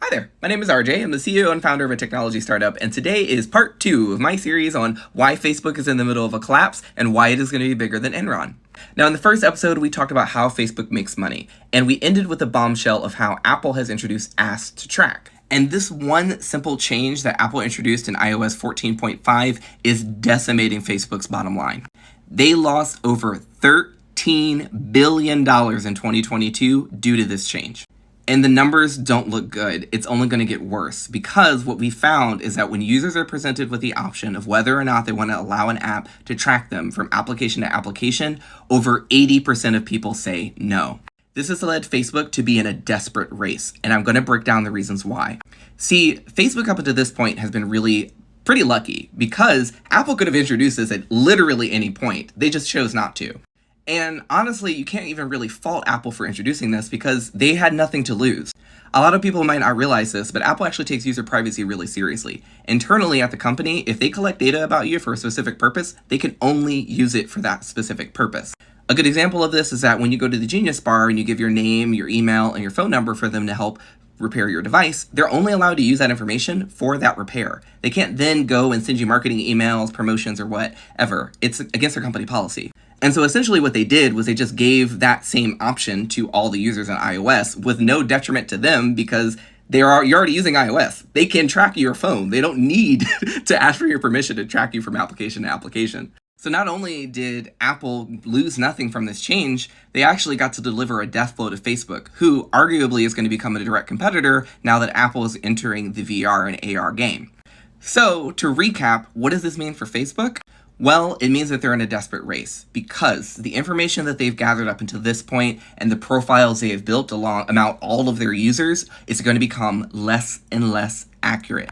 Hi there, my name is RJ. I'm the CEO and founder of a technology startup, and today is part 2 of my series on why Facebook is in the middle of a collapse and why it is going to be bigger than Enron. Now, in the first episode, we talked about how Facebook makes money, and we ended with a bombshell of how Apple has introduced Ask to Track. And this one simple change that Apple introduced in iOS 14.5 is decimating Facebook's bottom line. They lost over $13 billion in 2022 due to this change. And the numbers don't look good. It's only going to get worse because what we found is that when users are presented with the option of whether or not they want to allow an app to track them from application to application, over 80% of people say no. This has led Facebook to be in a desperate race, and I'm going to break down the reasons why. See, Facebook up until this point has been really pretty lucky because Apple could have introduced this at literally any point. They just chose not to. And honestly, you can't even really fault Apple for introducing this because they had nothing to lose. A lot of people might not realize this, but Apple actually takes user privacy really seriously. Internally at the company, if they collect data about you for a specific purpose, they can only use it for that specific purpose. A good example of this is that when you go to the Genius Bar and you give your name, your email, and your phone number for them to help repair your device, they're only allowed to use that information for that repair. They can't then go and send you marketing emails, promotions, or whatever. It's against their company policy. And so essentially what they did was they just gave that same option to all the users on iOS with no detriment to them because you're already using iOS. They can track your phone. They don't need to ask for your permission to track you from application to application. So not only did Apple lose nothing from this change, they actually got to deliver a death blow to Facebook, who arguably is going to become a direct competitor now that Apple is entering the VR and AR game. So to recap, what does this mean for Facebook? Well, it means that they're in a desperate race because the information that they've gathered up until this point and the profiles they have built about all of their users is going to become less and less accurate.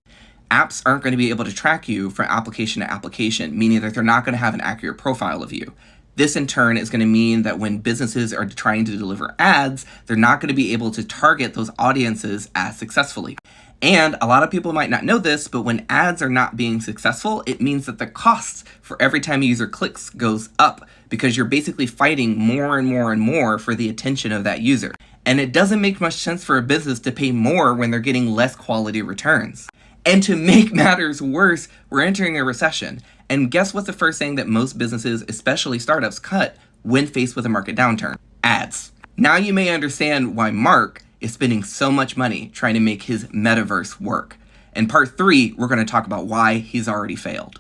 Apps aren't going to be able to track you from application to application, meaning that they're not going to have an accurate profile of you. This in turn is going to mean that when businesses are trying to deliver ads, they're not going to be able to target those audiences as successfully. And a lot of people might not know this, but when ads are not being successful, it means that the cost for every time a user clicks goes up because you're basically fighting more and more and more for the attention of that user. And it doesn't make much sense for a business to pay more when they're getting less quality returns. And to make matters worse, we're entering a recession. And guess what's the first thing that most businesses, especially startups, cut when faced with a market downturn? Ads. Now you may understand why Mark is spending so much money trying to make his metaverse work. In part 3, we're going to talk about why he's already failed.